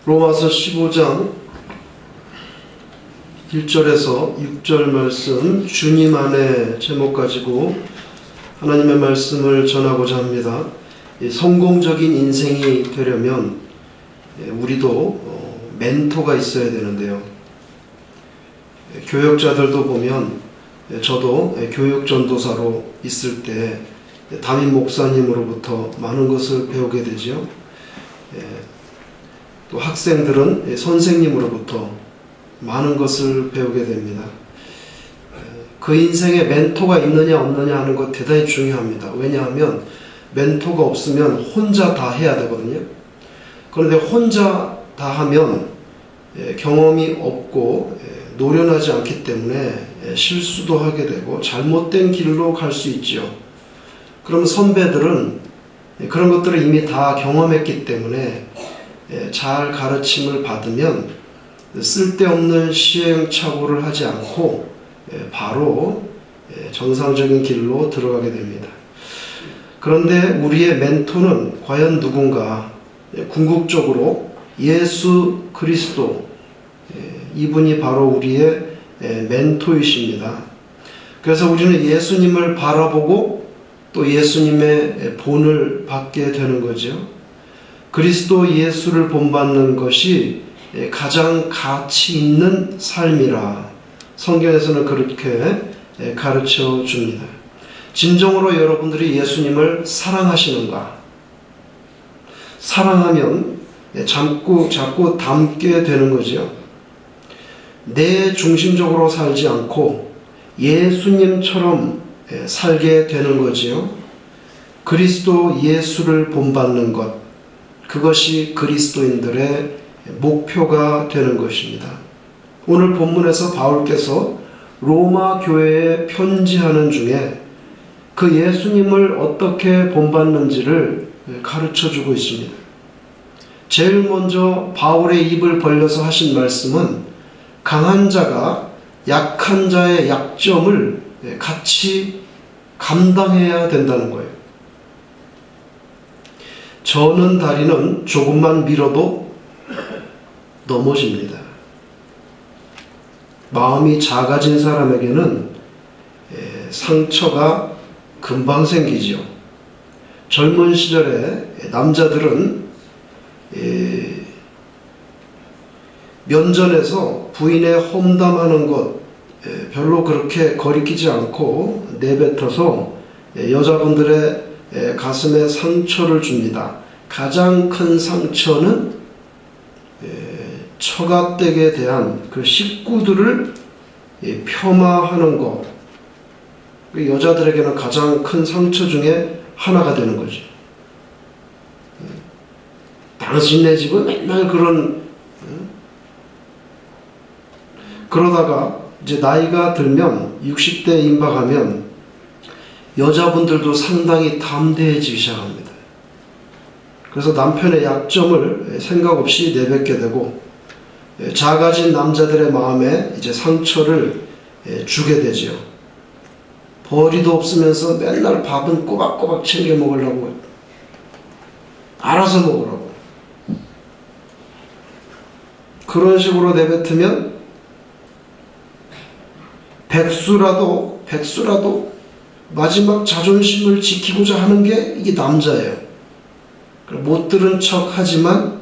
로마서 15장 1절에서 6절 말씀, 주님 안에 제목 가지고 하나님의 말씀을 전하고자 합니다. 성공적인 인생이 되려면 우리도 멘토가 있어야 되는데요. 교역자들도 보면, 저도 교육전도사로 있을 때 담임 목사님으로부터 많은 것을 배우게 되죠. 또 학생들은 선생님으로부터 많은 것을 배우게 됩니다. 그 인생에 멘토가 있느냐 없느냐 하는 것 대단히 중요합니다. 왜냐하면 멘토가 없으면 혼자 다 해야 되거든요. 그런데 혼자 다 하면 경험이 없고 노련하지 않기 때문에 실수도 하게 되고 잘못된 길로 갈 수 있죠. 그럼 선배들은 그런 것들을 이미 다 경험했기 때문에 잘 가르침을 받으면 쓸데없는 시행착오를 하지 않고 바로 정상적인 길로 들어가게 됩니다. 그런데 우리의 멘토는 과연 누군가? 궁극적으로 예수 그리스도, 이분이 바로 우리의 멘토이십니다. 그래서 우리는 예수님을 바라보고 또 예수님의 본을 받게 되는 거죠. 그리스도 예수를 본받는 것이 가장 가치 있는 삶이라 성경에서는 그렇게 가르쳐 줍니다. 진정으로 여러분들이 예수님을 사랑하시는가? 사랑하면 자꾸 닮게 되는 거죠. 내 중심적으로 살지 않고 예수님처럼 살게 되는 거지요. 그리스도 예수를 본받는 것, 그것이 그리스도인들의 목표가 되는 것입니다. 오늘 본문에서 바울께서 로마 교회에 편지하는 중에 그 예수님을 어떻게 본받는지를 가르쳐주고 있습니다. 제일 먼저 바울의 입을 벌려서 하신 말씀은 강한 자가 약한 자의 약점을 같이 감당해야 된다는 거예요. 저는 다리는 조금만 밀어도 넘어집니다. 마음이 작아진 사람에게는 상처가 금방 생기죠. 젊은 시절에 남자들은 면전에서 부인의 험담하는 것 별로 그렇게 거리끼지 않고 내뱉어서 여자분들의 가슴에 상처를 줍니다. 가장 큰 상처는 처가댁에 대한 그 식구들을 폄하하는 것, 여자들에게는 가장 큰 상처 중에 하나가 되는 거죠. 당신네 집은 맨날 그러다가 이제 나이가 들면 60대 임박하면 여자분들도 상당히 담대해지기 시작합니다. 그래서 남편의 약점을 생각 없이 내뱉게 되고 작아진 남자들의 마음에 이제 상처를 주게 되지요. 벌이도 없으면서 맨날 밥은 꼬박꼬박 챙겨 먹으려고, 알아서 먹으라고. 그런 식으로 내뱉으면 백수라도 마지막 자존심을 지키고자 하는 게 이게 남자예요. 못 들은 척 하지만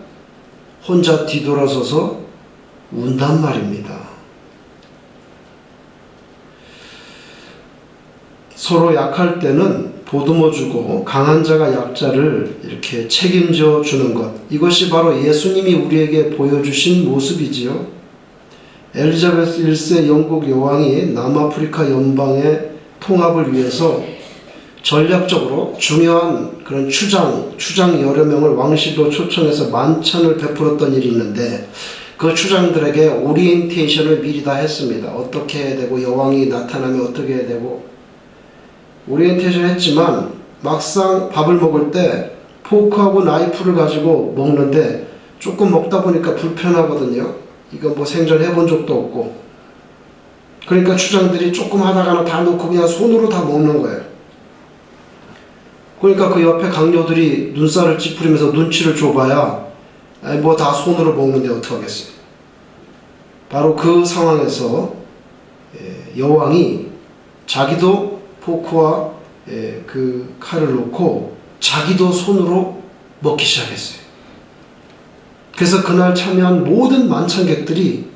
혼자 뒤돌아서서 운단 말입니다. 서로 약할 때는 보듬어주고 강한 자가 약자를 이렇게 책임져 주는 것, 이것이 바로 예수님이 우리에게 보여주신 모습이지요. 엘리자베스 1세 영국 여왕이 남아프리카 연방의 통합을 위해서 전략적으로 중요한 그런 추장 여러 명을 왕실로 초청해서 만찬을 베풀었던 일이 있는데, 그 추장들에게 오리엔테이션을 미리 다 했습니다. 어떻게 해야 되고, 여왕이 나타나면 어떻게 해야 되고, 오리엔테이션 했지만 막상 밥을 먹을 때 포크하고 나이프를 가지고 먹는데 조금 먹다 보니까 불편하거든요. 이거 뭐 생전해 본 적도 없고. 그러니까 추장들이 조금 하다가는 다 놓고 그냥 손으로 다 먹는 거예요. 그러니까 그 옆에 강요들이 눈살을 찌푸리면서 눈치를 줘봐야 뭐 다 손으로 먹는데 어떡하겠어요. 바로 그 상황에서 여왕이 자기도 포크와 그 칼을 놓고 자기도 손으로 먹기 시작했어요. 그래서 그날 참여한 모든 만찬객들이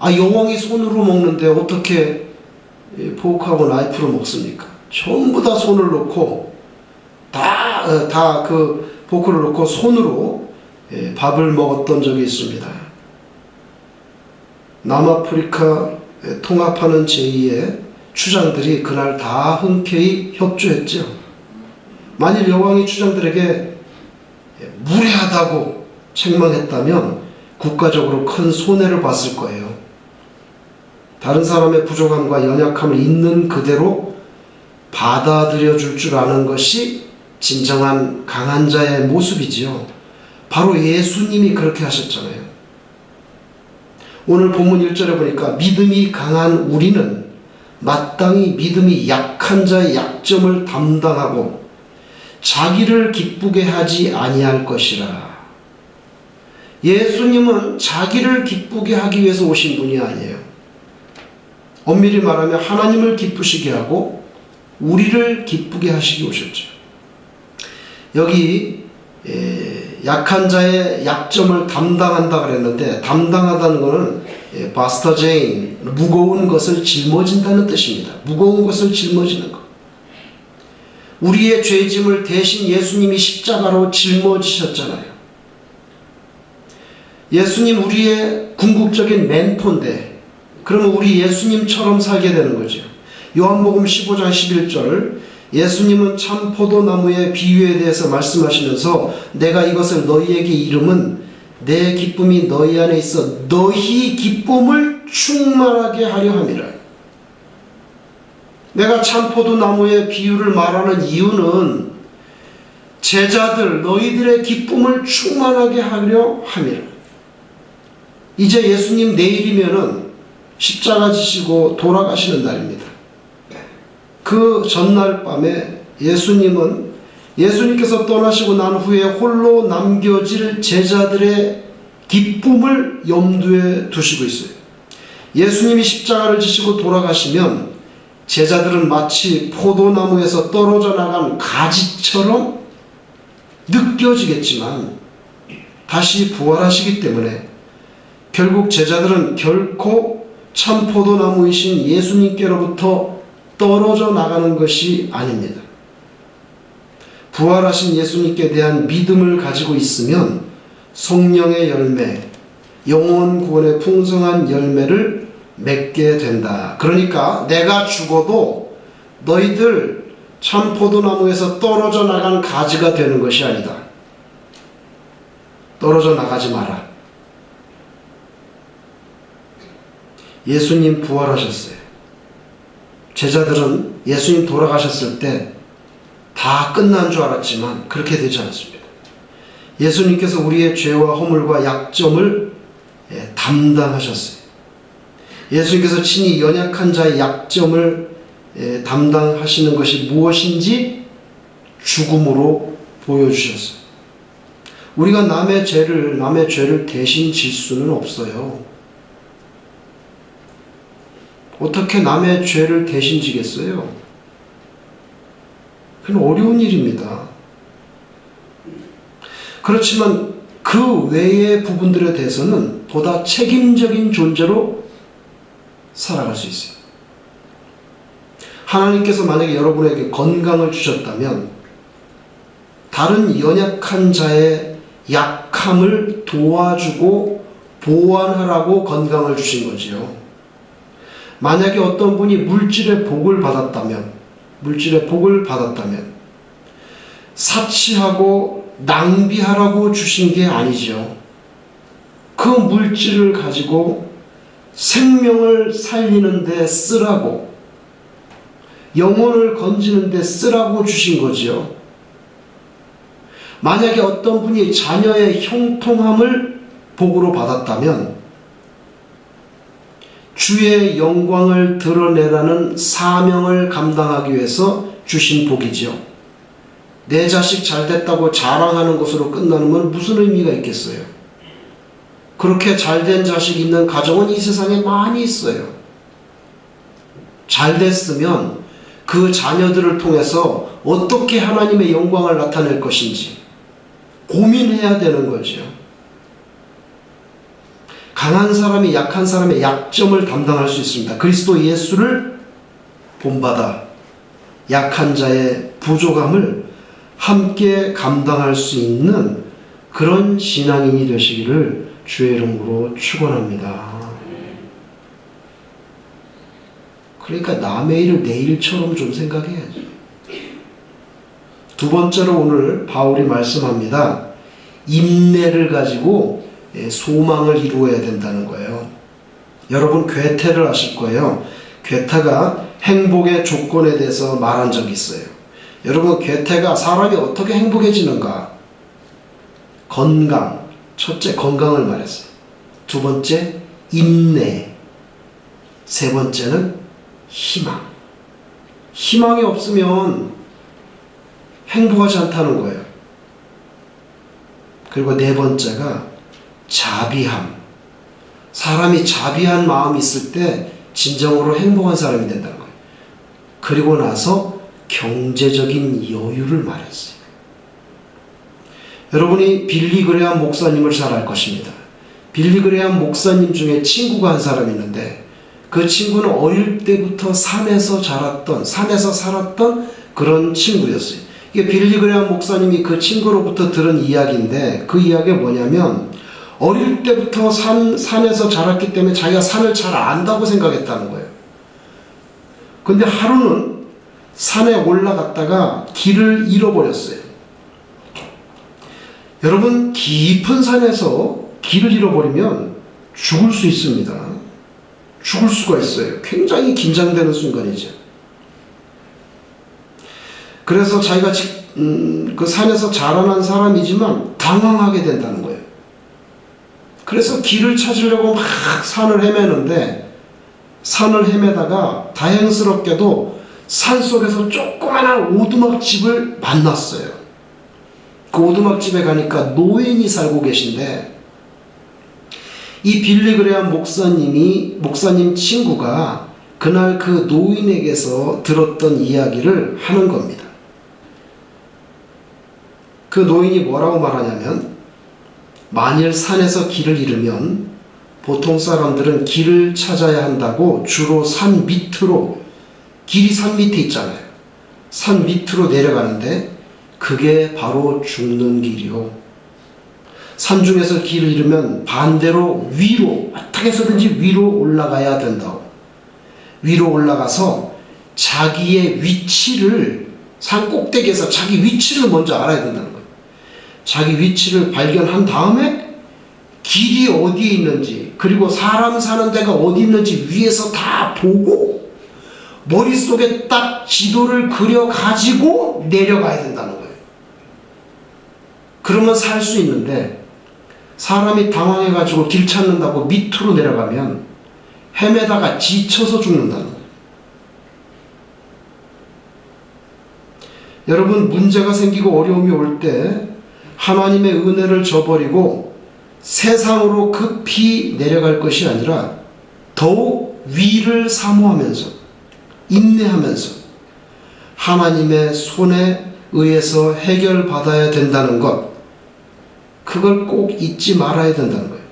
여왕이 손으로 먹는데 어떻게 포크하고 나이프로 먹습니까? 전부 다 손을 놓고 다 그 포크를 놓고 손으로 밥을 먹었던 적이 있습니다. 남아프리카 통합하는 제2의 추장들이 그날 다 흔쾌히 협조했죠. 만일 여왕이 추장들에게 무례하다고 책망했다면 국가적으로 큰 손해를 봤을 거예요. 다른 사람의 부족함과 연약함을 있는 그대로 받아들여 줄 줄 아는 것이 진정한 강한 자의 모습이지요. 바로 예수님이 그렇게 하셨잖아요. 오늘 본문 1절에 보니까 믿음이 강한 우리는 마땅히 믿음이 약한 자의 약점을 담당하고 자기를 기쁘게 하지 아니할 것이라. 예수님은 자기를 기쁘게 하기 위해서 오신 분이 아니에요. 엄밀히 말하면 하나님을 기쁘시게 하고 우리를 기쁘게 하시기 오셨죠. 여기 약한 자의 약점을 담당한다 그랬는데, 담당하다는 것은 바스터제인, 무거운 것을 짊어진다는 뜻입니다. 무거운 것을 짊어지는 것. 우리의 죄짐을 대신 예수님이 십자가로 짊어지셨잖아요. 예수님 우리의 궁극적인 멘토인데, 그러면 우리 예수님처럼 살게 되는 거죠. 요한복음 15장 11절, 예수님은 참 포도나무의 비유에 대해서 말씀하시면서 내가 이것을 너희에게 이름은 내 기쁨이 너희 안에 있어 너희 기쁨을 충만하게 하려 함이라. 내가 참 포도나무의 비유를 말하는 이유는 제자들 너희들의 기쁨을 충만하게 하려 함이라. 이제 예수님 내일이면은 십자가 지시고 돌아가시는 날입니다. 그 전날 밤에 예수님께서 떠나시고 난 후에 홀로 남겨질 제자들의 기쁨을 염두에 두시고 있어요. 예수님이 십자가를 지시고 돌아가시면 제자들은 마치 포도나무에서 떨어져 나간 가지처럼 느껴지겠지만 다시 부활하시기 때문에 결국 제자들은 결코 참 포도나무이신 예수님께로부터 떨어져 나가는 것이 아닙니다. 부활하신 예수님께 대한 믿음을 가지고 있으면 성령의 열매, 영혼 구원의 풍성한 열매를 맺게 된다. 그러니까 내가 죽어도 너희들 참 포도나무에서 떨어져 나간 가지가 되는 것이 아니다. 떨어져 나가지 마라. 예수님 부활하셨어요. 제자들은 예수님 돌아가셨을 때 다 끝난 줄 알았지만 그렇게 되지 않습니다. 예수님께서 우리의 죄와 허물과 약점을 담당하셨어요. 예수님께서 친히 연약한 자의 약점을 담당하시는 것이 무엇인지 죽음으로 보여주셨어요. 우리가 남의 죄를 대신 질 수는 없어요. 어떻게 남의 죄를 대신 지겠어요? 그건 어려운 일입니다. 그렇지만 그 외의 부분들에 대해서는 보다 책임적인 존재로 살아갈 수 있어요. 하나님께서 만약에 여러분에게 건강을 주셨다면 다른 연약한 자의 약함을 도와주고 보완하라고 건강을 주신 거지요. 만약에 어떤 분이 물질의 복을 받았다면 사치하고 낭비하라고 주신 게 아니죠. 그 물질을 가지고 생명을 살리는 데 쓰라고, 영혼을 건지는 데 쓰라고 주신 거지요. 만약에 어떤 분이 자녀의 형통함을 복으로 받았다면 주의 영광을 드러내라는 사명을 감당하기 위해서 주신 복이죠. 내 자식 잘됐다고 자랑하는 것으로 끝나는 건 무슨 의미가 있겠어요? 그렇게 잘된 자식 있는 가정은 이 세상에 많이 있어요. 잘 됐으면 그 자녀들을 통해서 어떻게 하나님의 영광을 나타낼 것인지 고민해야 되는 거죠. 강한 사람이 약한 사람의 약점을 담당할 수 있습니다. 그리스도 예수를 본받아 약한 자의 부족함을 함께 감당할 수 있는 그런 신앙인이 되시기를 주의 이름으로 축원합니다. 그러니까 남의 일을 내 일처럼 좀 생각해야죠. 두 번째로 오늘 바울이 말씀합니다. 인내를 가지고 소망을 이루어야 된다는 거예요. 여러분 괴테를 아실 거예요. 괴테가 행복의 조건에 대해서 말한 적이 있어요. 여러분 괴테가 사람이 어떻게 행복해지는가? 건강, 첫째 건강을 말했어요. 두 번째 인내, 세 번째는 희망. 희망이 없으면 행복하지 않다는 거예요. 그리고 네 번째가 자비함. 사람이 자비한 마음이 있을 때 진정으로 행복한 사람이 된다는 거예요. 그리고 나서 경제적인 여유를 말했어요. 여러분이 빌리 그레함 목사님을 잘 알 것입니다. 빌리 그레함 목사님 중에 친구가 한 사람이 있는데 그 친구는 어릴 때부터 산에서 살았던 그런 친구였어요. 이게 빌리 그레함 목사님이 그 친구로부터 들은 이야기인데 그 이야기가 뭐냐면 어릴 때부터 산에서 자랐기 때문에 자기가 산을 잘 안다고 생각했다는 거예요. 근데 하루는 산에 올라갔다가 길을 잃어버렸어요. 여러분 깊은 산에서 길을 잃어버리면 죽을 수 있습니다. 죽을 수가 있어요. 굉장히 긴장되는 순간이죠. 그래서 자기가 그 산에서 자라난 사람이지만 당황하게 된다는 거예요. 그래서 길을 찾으려고 막 산을 헤매는데 산을 헤매다가 다행스럽게도 산속에서 조그마한 오두막집을 만났어요. 그 오두막집에 가니까 노인이 살고 계신데 이 빌리 그레함 목사님 친구가 그날 그 노인에게서 들었던 이야기를 하는 겁니다. 그 노인이 뭐라고 말하냐면 만일 산에서 길을 잃으면 보통 사람들은 길을 찾아야 한다고 주로 산 밑으로, 길이 산 밑에 있잖아요. 산 밑으로 내려가는데 그게 바로 죽는 길이요. 산중에서 길을 잃으면 반대로 위로, 어떻게 해서든지 위로 올라가야 된다고. 위로 올라가서 자기의 위치를, 산 꼭대기에서 자기 위치를 먼저 알아야 된다는 거예요. 자기 위치를 발견한 다음에 길이 어디에 있는지, 그리고 사람 사는 데가 어디 있는지 위에서 다 보고 머릿속에 딱 지도를 그려가지고 내려가야 된다는 거예요. 그러면 살 수 있는데 사람이 당황해가지고 길 찾는다고 밑으로 내려가면 헤매다가 지쳐서 죽는다는 거예요. 여러분 문제가 생기고 어려움이 올 때 하나님의 은혜를 저버리고 세상으로 급히 내려갈 것이 아니라 더욱 위를 사모하면서 인내하면서 하나님의 손에 의해서 해결받아야 된다는 것, 그걸 꼭 잊지 말아야 된다는 거예요.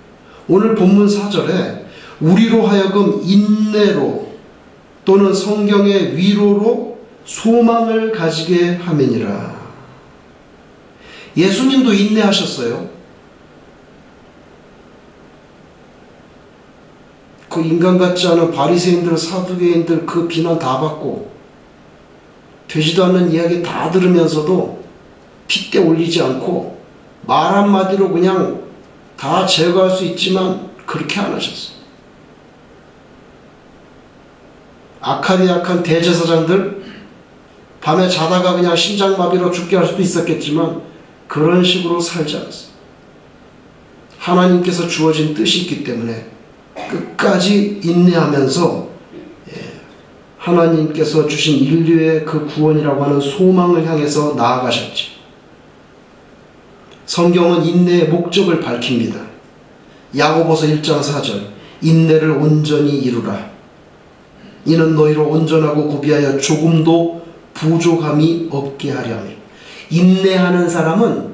오늘 본문 4절에 우리로 하여금 인내로 또는 성경의 위로로 소망을 가지게 함이니라. 예수님도 인내하셨어요. 그 인간 같지 않은 바리새인들, 사두개인들 그 비난 다 받고 되지도 않는 이야기 다 들으면서도 핏대 올리지 않고 말 한마디로 그냥 다 제거할 수 있지만 그렇게 안 하셨어요. 악하디 악한 대제사장들 밤에 자다가 그냥 심장마비로 죽게 할 수도 있었겠지만 그런 식으로 살지 않았어요. 하나님께서 주어진 뜻이 있기 때문에 끝까지 인내하면서 하나님께서 주신 인류의 그 구원이라고 하는 소망을 향해서 나아가셨죠. 성경은 인내의 목적을 밝힙니다. 야고보서 1장 4절 인내를 온전히 이루라. 이는 너희로 온전하고 구비하여 조금도 부족함이 없게 하려 함이라. 인내하는 사람은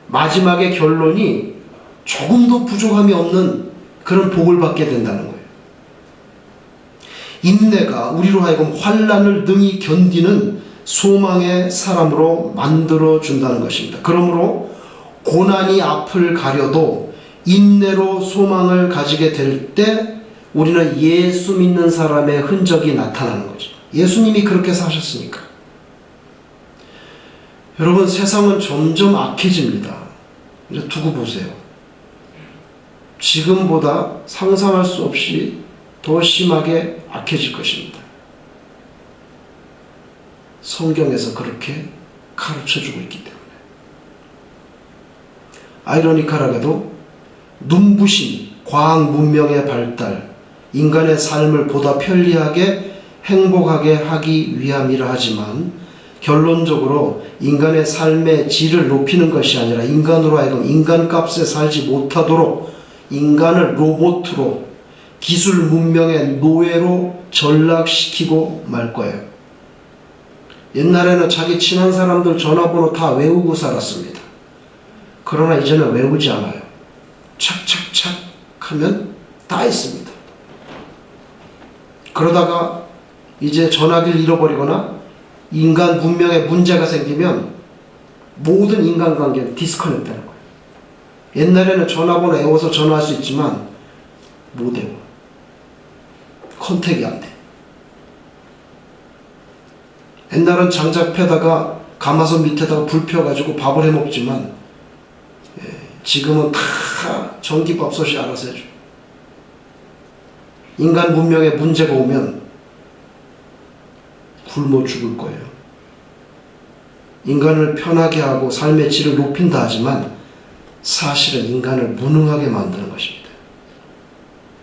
마지막에 결론이 조금도 부족함이 없는 그런 복을 받게 된다는 거예요. 인내가 우리로 하여금 환난을 능히 견디는 소망의 사람으로 만들어준다는 것입니다. 그러므로 고난이 앞을 가려도 인내로 소망을 가지게 될 때 우리는 예수 믿는 사람의 흔적이 나타나는 거죠. 예수님이 그렇게 사셨으니까. 여러분, 세상은 점점 악해집니다. 이제 두고 보세요. 지금보다 상상할 수 없이 더 심하게 악해질 것입니다. 성경에서 그렇게 가르쳐주고 있기 때문에. 아이러니컬하게도 눈부신 과학 문명의 발달, 인간의 삶을 보다 편리하게 행복하게 하기 위함이라 하지만 결론적으로 인간의 삶의 질을 높이는 것이 아니라 인간으로 하여금 인간값에 살지 못하도록 인간을 로봇으로 기술 문명의 노예로 전락시키고 말 거예요. 옛날에는 자기 친한 사람들 전화번호 다 외우고 살았습니다. 그러나 이제는 외우지 않아요. 착착착 하면 다 있습니다. 그러다가 이제 전화기를 잃어버리거나 인간 문명에 문제가 생기면 모든 인간관계는 디스커넥트하는 거예요. 옛날에는 전화번호 외워서 전화할 수 있지만 못 외워. 컨택이 안 돼. 옛날은 장작패다가 가마솥 밑에다가 불 펴가지고 밥을 해 먹지만 지금은 다 전기밥솥이 알아서 해줘. 인간 문명에 문제가 오면 굶어 죽을 거예요. 인간을 편하게 하고 삶의 질을 높인다 하지만 사실은 인간을 무능하게 만드는 것입니다.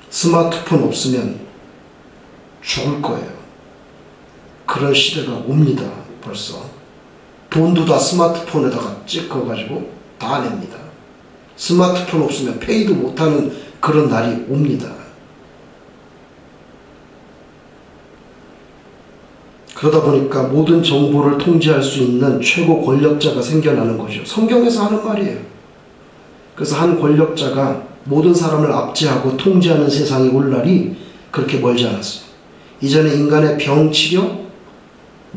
스마트폰 없으면 죽을 거예요. 그런 시대가 옵니다. 벌써. 돈도 다 스마트폰에다가 찍어가지고 다 냅니다. 스마트폰 없으면 페이도 못하는 그런 날이 옵니다. 그러다 보니까 모든 정보를 통제할 수 있는 최고 권력자가 생겨나는 거죠. 성경에서 하는 말이에요. 그래서 한 권력자가 모든 사람을 압제하고 통제하는 세상이 올 날이 그렇게 멀지 않았어요. 이전에 인간의 병치료,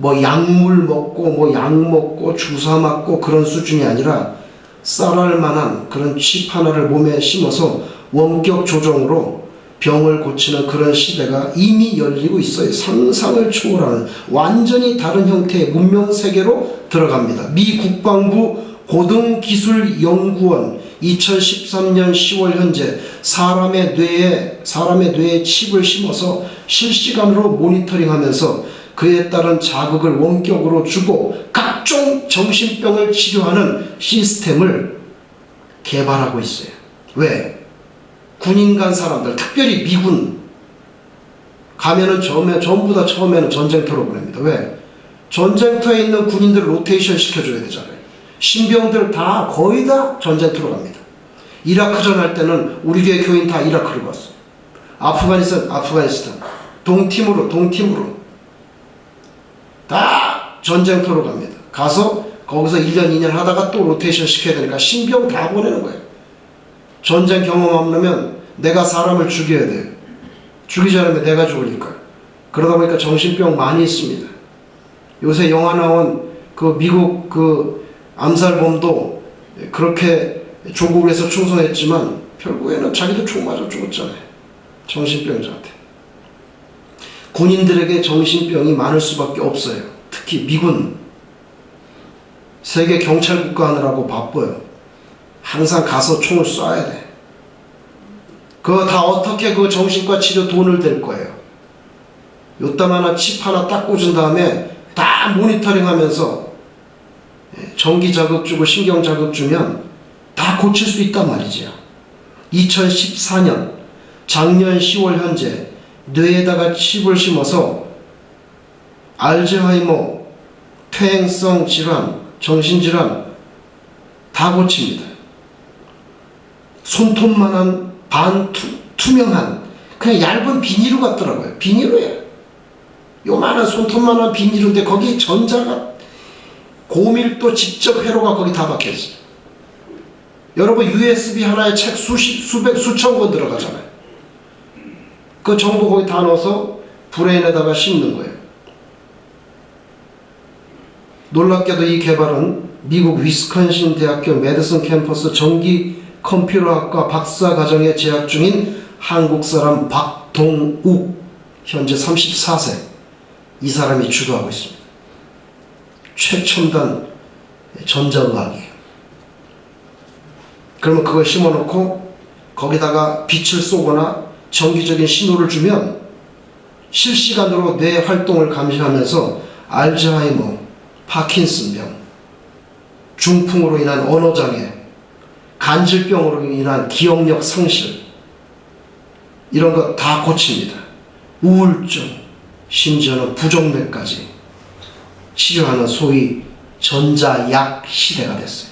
약물 먹고 약 먹고 주사 맞고 그런 수준이 아니라 쌀알 만한 그런 칩 하나를 몸에 심어서 원격 조정으로 병을 고치는 그런 시대가 이미 열리고 있어요. 상상을 초월하는 완전히 다른 형태의 문명 세계로 들어갑니다. 미 국방부 고등기술연구원 2013년 10월 현재 사람의 뇌에 칩을 심어서 실시간으로 모니터링하면서 그에 따른 자극을 원격으로 주고 각종 정신병을 치료하는 시스템을 개발하고 있어요. 왜? 군인 간 사람들, 특별히 미군 가면은 전부 다 처음에는 전쟁터로 보냅니다. 왜? 전쟁터에 있는 군인들 로테이션 시켜줘야 되잖아요. 신병들 다 거의 다 전쟁터로 갑니다. 이라크전 할 때는 우리 교회 교인 다 이라크로 갔어. 아프가니스탄 동팀으로 다 전쟁터로 갑니다. 가서 거기서 1년 2년 하다가 또 로테이션 시켜야 되니까 신병 다 보내는 거예요. 전쟁 경험 없으면 내가 사람을 죽여야 돼요. 죽이지 않으면 내가 죽으니까. 그러다 보니까 정신병 많이 있습니다. 요새 영화 나온 그 미국 그 암살범도 그렇게 조국에서 충성했지만 결국에는 자기도 총 맞아 죽었잖아요. 정신병자한테. 군인들에게 정신병이 많을 수밖에 없어요. 특히 미군. 세계 경찰 국가 하느라고 바빠요. 항상 가서 총을 쏴야 돼. 그거 다 어떻게 그 정신과 치료 돈을 댈 거예요. 요따 하나 칩 하나 딱 꽂은 다음에 다 모니터링 하면서 전기 자극 주고 신경 자극 주면 다 고칠 수 있단 말이지요. 2014년 작년 10월 현재 뇌에다가 칩을 심어서 알츠하이머, 퇴행성 질환, 정신질환 다 고칩니다. 손톱만한 투명한 그냥 얇은 비닐로 같더라고요. 비닐로예요. 요만한 손톱만한 비닐인데 거기 전자가 고밀도 직접 회로가 거기 다 박혀있어요. 여러분 USB 하나에 책 수백 수천 권 들어가잖아요. 그 정보 거기 다 넣어서 브레인에다가 심는 거예요. 놀랍게도 이 개발은 미국 위스콘신 대학교 메디슨 캠퍼스 전기 컴퓨터학과 박사과정에 재학 중인 한국 사람 박동욱, 현재 34세. 이 사람이 주도하고 있습니다. 최첨단 전자의학이에요. 그러면 그걸 심어놓고 거기다가 빛을 쏘거나 전기적인 신호를 주면 실시간으로 뇌 활동을 감지하면서 알츠하이머, 파킨슨병, 중풍으로 인한 언어장애, 간질병으로 인한 기억력 상실, 이런 거 다 고칩니다. 우울증, 심지어는 부정맥까지 치료하는 소위 전자약 시대가 됐어요.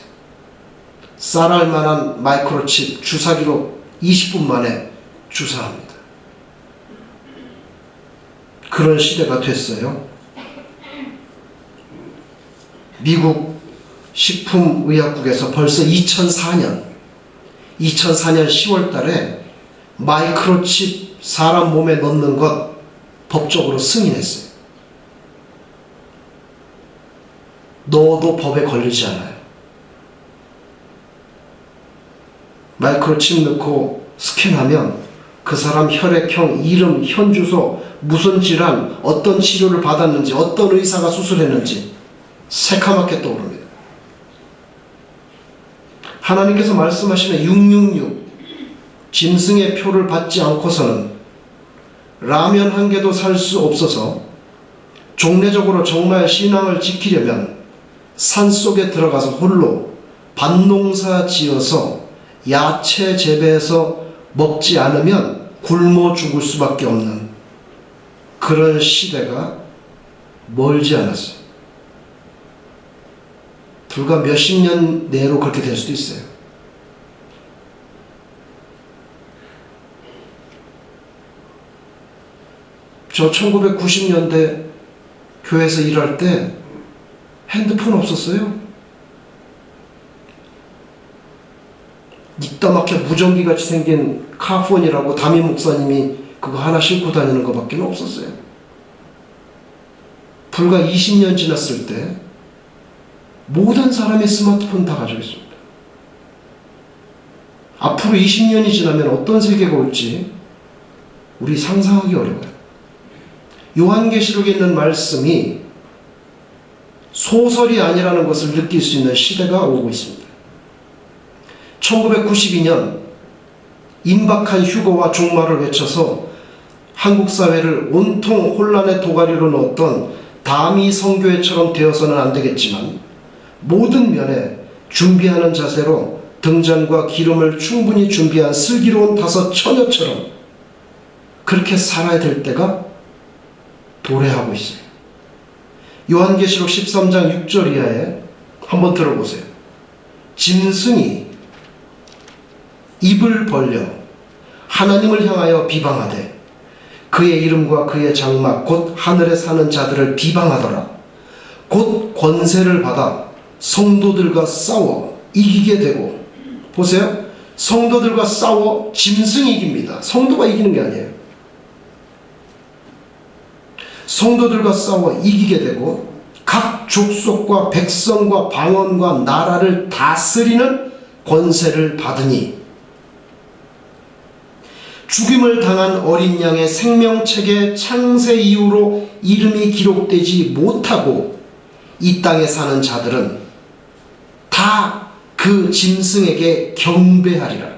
쌀알 만한 마이크로칩 주사기로 20분 만에 주사합니다. 그런 시대가 됐어요. 미국 식품의약국에서 벌써 2004년 10월 달에 마이크로칩 사람 몸에 넣는 것 법적으로 승인했어요. 넣어도 법에 걸리지 않아요. 마이크로칩 넣고 스캔하면 그 사람 혈액형, 이름, 현주소, 무슨 질환, 어떤 치료를 받았는지, 어떤 의사가 수술했는지 새카맣게 떠오릅니다. 하나님께서 말씀하시는 666 짐승의 표를 받지 않고서는 라면 한 개도 살 수 없어서 종례적으로 정말 신앙을 지키려면 산속에 들어가서 홀로 밭농사 지어서 야채 재배해서 먹지 않으면 굶어 죽을 수밖에 없는 그런 시대가 멀지 않았어요. 불과 몇십 년 내로 그렇게 될 수도 있어요. 저 1990년대 교회에서 일할 때 핸드폰 없었어요. 이따맣게 무전기같이 생긴 카폰이라고 담임 목사님이 그거 하나 싣고 다니는 것밖에 없었어요. 불과 20년 지났을 때 모든 사람이 스마트폰 다 가지고 있습니다. 앞으로 20년이 지나면 어떤 세계가 올지 우리 상상하기 어려워요. 요한계시록에 있는 말씀이 소설이 아니라는 것을 느낄 수 있는 시대가 오고 있습니다. 1992년 임박한 휴거와 종말을 외쳐서 한국 사회를 온통 혼란의 도가니로 넣었던 다미 선교회처럼 되어서는 안 되겠지만 모든 면에 준비하는 자세로 등잔과 기름을 충분히 준비한 슬기로운 다섯 처녀처럼 그렇게 살아야 될 때가 도래하고 있어요. 요한계시록 13장 6절 이하에 한번 들어보세요. 짐승이 입을 벌려 하나님을 향하여 비방하되 그의 이름과 그의 장막 곧 하늘에 사는 자들을 비방하더라. 곧 권세를 받아 성도들과 싸워 이기게 되고, 보세요. 성도들과 싸워 짐승이 이깁니다. 성도가 이기는 게 아니에요. 성도들과 싸워 이기게 되고 각 족속과 백성과 방언과 나라를 다스리는 권세를 받으니 죽임을 당한 어린 양의 생명책에 창세 이후로 이름이 기록되지 못하고 이 땅에 사는 자들은 다 그 짐승에게 경배하리라.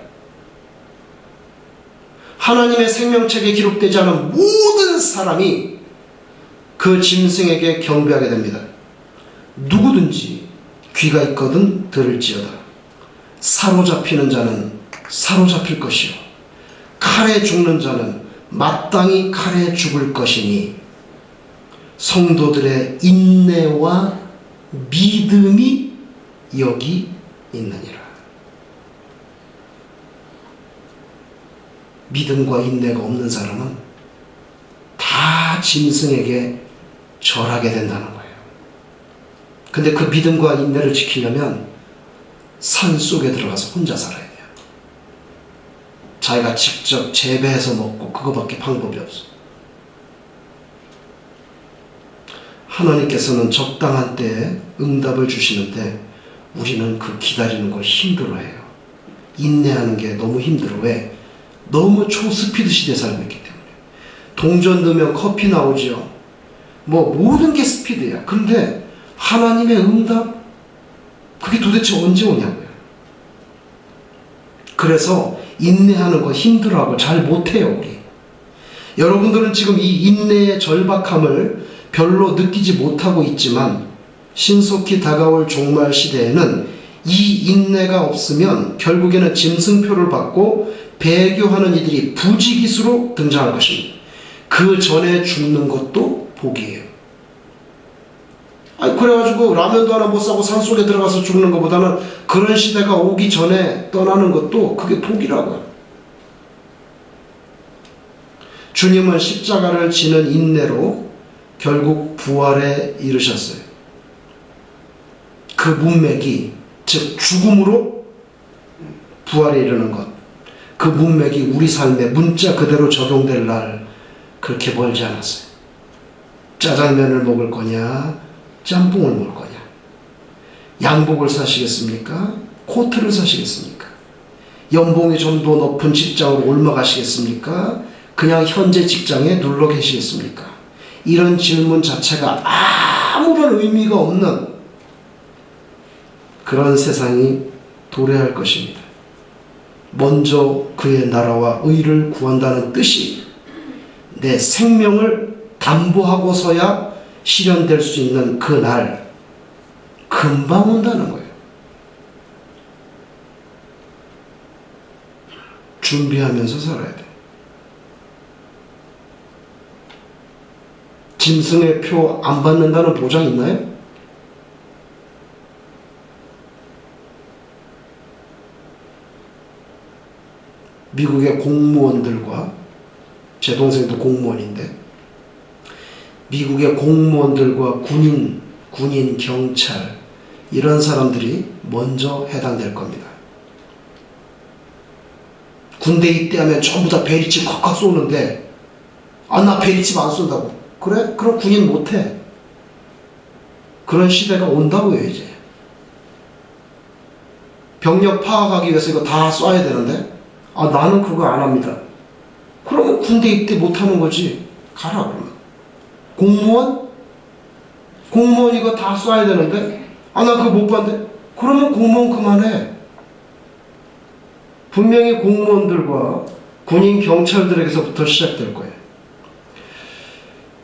하나님의 생명책에 기록되지 않은 모든 사람이 그 짐승에게 경배하게 됩니다. 누구든지 귀가 있거든 들을지어다. 사로잡히는 자는 사로잡힐 것이요 칼에 죽는 자는 마땅히 칼에 죽을 것이니 성도들의 인내와 믿음이 여기 있느니라. 믿음과 인내가 없는 사람은 다 짐승에게 절하게 된다는 거예요. 근데 그 믿음과 인내를 지키려면 산 속에 들어가서 혼자 살아야 돼요. 자기가 직접 재배해서 먹고 그거밖에 방법이 없어. 하나님께서는 적당한 때에 응답을 주시는데 우리는 그 기다리는 걸 힘들어해요. 인내하는 게 너무 힘들어. 왜? 너무 초스피드 시대에 살고 있기 때문에. 동전 넣으면 커피 나오죠. 뭐 모든 게 스피드야. 그런데 하나님의 응답? 그게 도대체 언제 오냐고요. 그래서 인내하는 거 힘들어하고 잘 못해요, 우리. 여러분들은 지금 이 인내의 절박함을 별로 느끼지 못하고 있지만 신속히 다가올 종말 시대에는 이 인내가 없으면 결국에는 짐승표를 받고 배교하는 이들이 부지기수로 등장할 것입니다. 그 전에 죽는 것도 복이에요. 그래가지고 라면도 하나 못 사고 산속에 들어가서 죽는 것보다는 그런 시대가 오기 전에 떠나는 것도 그게 복이라고요. 주님은 십자가를 지는 인내로 결국 부활에 이르셨어요. 그 문맥이, 즉 죽음으로 부활에 이르는 것, 그 문맥이 우리 삶에 문자 그대로 적용될 날 그렇게 멀지 않았어요. 짜장면을 먹을 거냐, 짬뽕을 먹을 거냐, 양복을 사시겠습니까? 코트를 사시겠습니까? 연봉이 좀 더 높은 직장으로 올라가시겠습니까? 그냥 현재 직장에 눌러 계시겠습니까? 이런 질문 자체가 아무런 의미가 없는 그런 세상이 도래할 것입니다. 먼저 그의 나라와 의를 구한다는 뜻이 내 생명을 담보하고서야 실현될 수 있는 그 날 금방 온다는 거예요. 준비하면서 살아야 돼. 짐승의 표 안 받는다는 보장 있나요? 미국의 공무원들과, 제 동생도 공무원인데, 미국의 공무원들과 군인, 경찰, 이런 사람들이 먼저 해당될 겁니다. 군대 입대하면 전부 다 베리칩 콱콱 쏘는데, 나 베리칩 안 쏜다고. 그래? 그럼 군인 못해. 그런 시대가 온다고요, 이제. 병력 파악하기 위해서 이거 다 쏴야 되는데, 나는 그거 안 합니다. 그러면 군대 입대 못하는 거지. 가라, 그러면. 공무원 이거 다 쏴야 되는데, 나 그거 못 봤는데, 그러면 공무원 그만해. 분명히 공무원들과 군인, 경찰들에게서부터 시작될 거예요.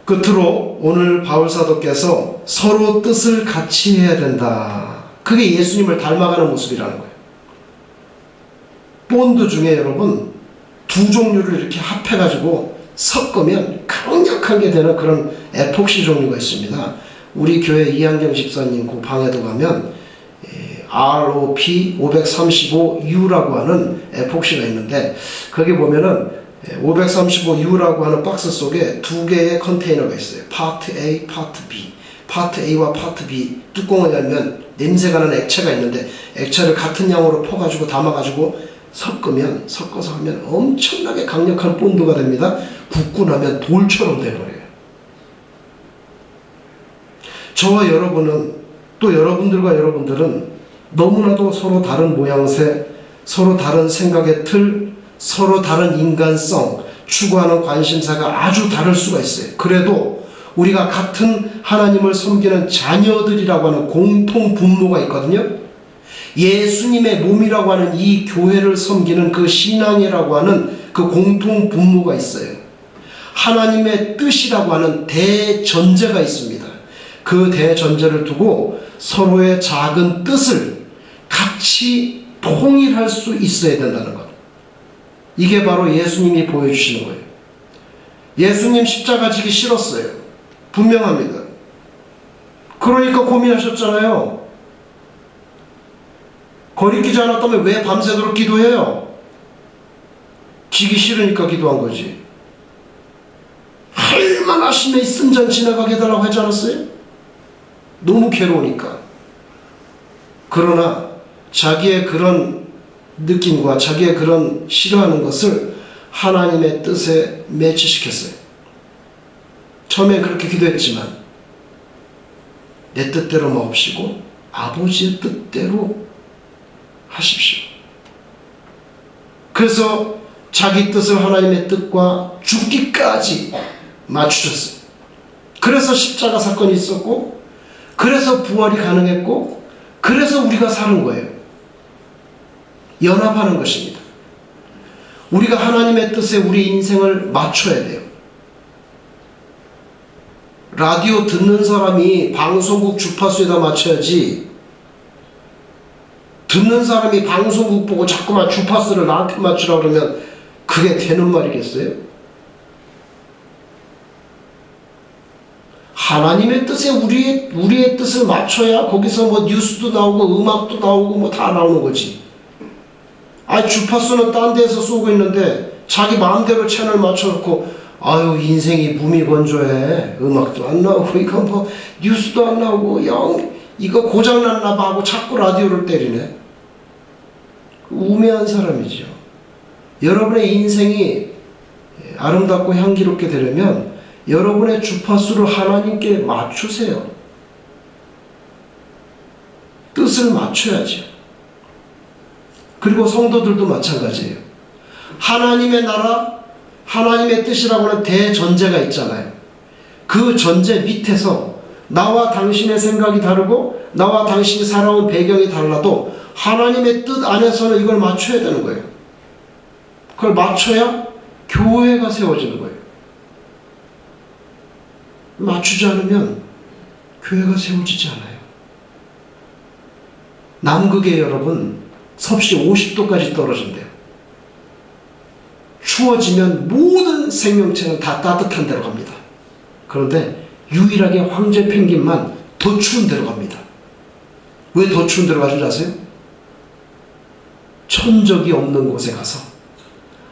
끝으로 오늘 바울사도께서 서로 뜻을 같이 해야 된다. 그게 예수님을 닮아가는 모습이라는 거예요. 본드 중에 여러분 두 종류를 이렇게 합해가지고 섞으면 강력하게 되는 그런 에폭시 종류가 있습니다. 우리 교회 이한경 집사님 그 방에도 가면 ROP 535U라고 하는 에폭시가 있는데, 거기 보면은 535U라고 하는 박스 속에 두 개의 컨테이너가 있어요. 파트 A, 파트 B. 파트 A와 파트 B 뚜껑을 열면 냄새가 나는 액체가 있는데, 액체를 같은 양으로 퍼가지고 담아가지고 섞어서 하면 엄청나게 강력한 본드가 됩니다. 굽고 나면 돌처럼 돼버려요. 저와 여러분은, 또 여러분들과 여러분들은 너무나도 서로 다른 모양새, 서로 다른 생각의 틀, 서로 다른 인간성, 추구하는 관심사가 아주 다를 수가 있어요. 그래도 우리가 같은 하나님을 섬기는 자녀들이라고 하는 공통 분모가 있거든요. 예수님의 몸이라고 하는 이 교회를 섬기는 그 신앙이라고 하는 그 공통 분모가 있어요. 하나님의 뜻이라고 하는 대전제가 있습니다. 그 대전제를 두고 서로의 작은 뜻을 같이 통일할 수 있어야 된다는 것. 이게 바로 예수님이 보여주시는 거예요. 예수님 십자가 지기 싫었어요. 분명합니다. 그러니까 고민하셨잖아요. 거리끼지 않았다면 왜 밤새도록 기도해요? 지기 싫으니까 기도한 거지. 할만하시면 이 쓴잔 지나가게 해달라고 하지 않았어요? 너무 괴로우니까. 그러나 자기의 그런 느낌과 자기의 그런 싫어하는 것을 하나님의 뜻에 매치시켰어요. 처음엔 그렇게 기도했지만 내 뜻대로 마옵시고 아버지의 뜻대로 하십시오. 그래서 자기 뜻을 하나님의 뜻과 죽기까지 맞추셨어요. 그래서 십자가 사건이 있었고, 그래서 부활이 가능했고, 그래서 우리가 사는 거예요. 연합하는 것입니다. 우리가 하나님의 뜻에 우리 인생을 맞춰야 돼요. 라디오 듣는 사람이 방송국 주파수에다 맞춰야지, 듣는 사람이 방송국 보고 자꾸만 주파수를 나한테 맞추라고 그러면 그게 되는 말이겠어요? 하나님의 뜻에 우리의 뜻을 맞춰야 거기서 뭐 뉴스도 나오고 음악도 나오고 뭐 다 나오는 거지. 주파수는 딴 데서 쏘고 있는데 자기 마음대로 채널 맞춰놓고 아유 인생이 무미건조해. 음악도 안 나오고 이거 뭐 뉴스도 안 나오고 이거 고장났나 봐 하고 자꾸 라디오를 때리네. 우매한 사람이죠. 여러분의 인생이 아름답고 향기롭게 되려면 여러분의 주파수를 하나님께 맞추세요. 뜻을 맞춰야죠. 그리고 성도들도 마찬가지예요. 하나님의 나라, 하나님의 뜻이라고 하는 대전제가 있잖아요. 그 전제 밑에서 나와 당신의 생각이 다르고 나와 당신이 살아온 배경이 달라도 하나님의 뜻 안에서는 이걸 맞춰야 되는 거예요. 그걸 맞춰야 교회가 세워지는 거예요. 맞추지 않으면 교회가 세워지지 않아요. 남극에 여러분 섭씨 50도까지 떨어진대요. 추워지면 모든 생명체는 다 따뜻한 데로 갑니다. 그런데 유일하게 황제 펭귄만 더 추운 데로 갑니다. 왜 더 추운 데로 가는지 아세요? 천적이 없는 곳에 가서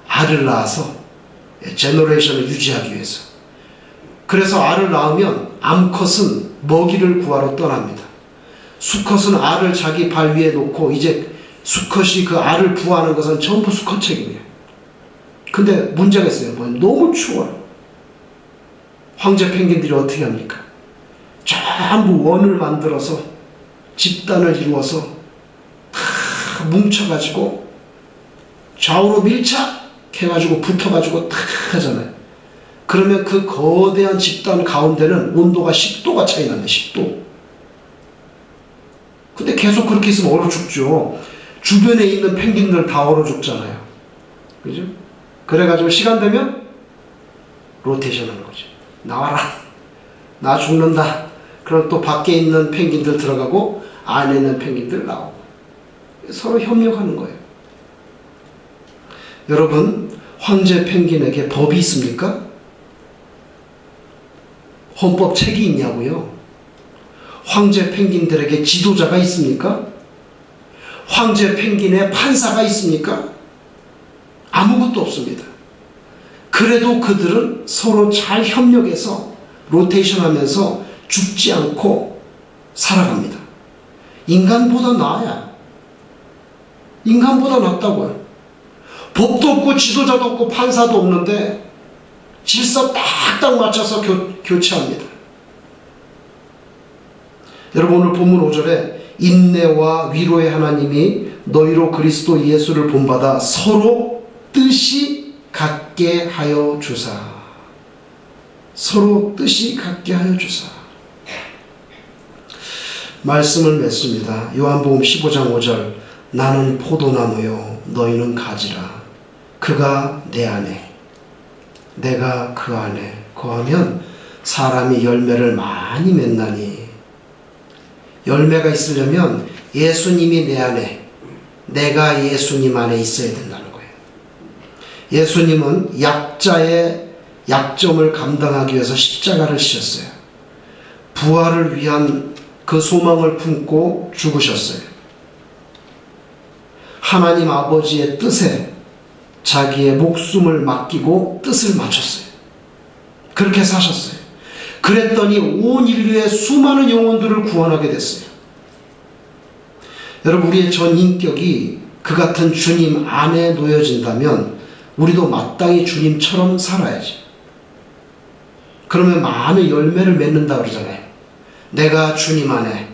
알을 낳아서 제너레이션을 유지하기 위해서. 그래서 알을 낳으면 암컷은 먹이를 구하러 떠납니다. 수컷은 알을 자기 발 위에 놓고 이제 수컷이 그 알을 부화하는 것은 전부 수컷 책임이에요. 근데 문제가 있어요. 너무 추워요. 황제 펭귄들이 어떻게 합니까? 전부 원을 만들어서 집단을 이루어서 다 뭉쳐가지고 좌우로 밀착해가지고 붙어가지고 탁 하잖아요. 그러면 그 거대한 집단 가운데는 온도가 10도가 차이 나네. 10도. 근데 계속 그렇게 있으면 얼어 죽죠. 주변에 있는 펭귄들 다 얼어 죽잖아요. 그죠? 그래가지고 시간 되면 로테이션 하는 거죠. 나와라. 나 죽는다. 그럼 또 밖에 있는 펭귄들 들어가고 안에 있는 펭귄들 나오고. 서로 협력하는 거예요. 여러분, 황제 펭귄에게 법이 있습니까? 헌법 책이 있냐고요? 황제 펭귄들에게 지도자가 있습니까? 황제 펭귄의 판사가 있습니까? 아무것도 없습니다. 그래도 그들은 서로 잘 협력해서 로테이션 하면서 죽지 않고 살아갑니다. 인간보다 나아야. 인간보다 낫다고요. 법도 없고 지도자도 없고 판사도 없는데 질서 딱딱 맞춰서 교체합니다. 여러분, 오늘 본문 5절에 인내와 위로의 하나님이 너희로 그리스도 예수를 본받아 서로 뜻이 같게 하여 주사. 서로 뜻이 같게 하여 주사. 말씀을 맺습니다. 요한복음 15장 5절. 나는 포도나무요 너희는 가지라. 그가 내 안에 내가 그 안에 거하면 사람이 열매를 많이 맺나니. 열매가 있으려면 예수님이 내 안에, 내가 예수님 안에 있어야 된다는 거예요. 예수님은 약자의 약점을 감당하기 위해서 십자가를 지셨어요. 부활을 위한 그 소망을 품고 죽으셨어요. 하나님 아버지의 뜻에 자기의 목숨을 맡기고 뜻을 맞췄어요. 그렇게 사셨어요. 그랬더니 온 인류의 수많은 영혼들을 구원하게 됐어요. 여러분, 우리의 전 인격이 그 같은 주님 안에 놓여진다면 우리도 마땅히 주님처럼 살아야지. 그러면 많은 열매를 맺는다 그러잖아요. 내가 주님 안에,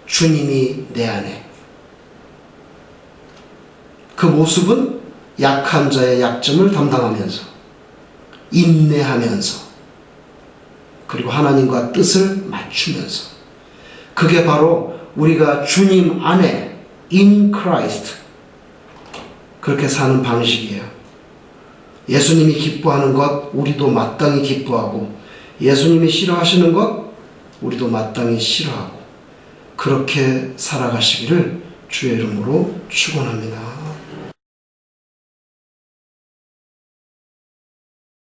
주님이 내 안에. 그 모습은 약한 자의 약점을 담당하면서, 인내하면서, 그리고 하나님과 뜻을 맞추면서, 그게 바로 우리가 주님 안에 in Christ 그렇게 사는 방식이에요. 예수님이 기뻐하는 것 우리도 마땅히 기뻐하고, 예수님이 싫어하시는 것 우리도 마땅히 싫어하고, 그렇게 살아가시기를 주의 이름으로 축원합니다.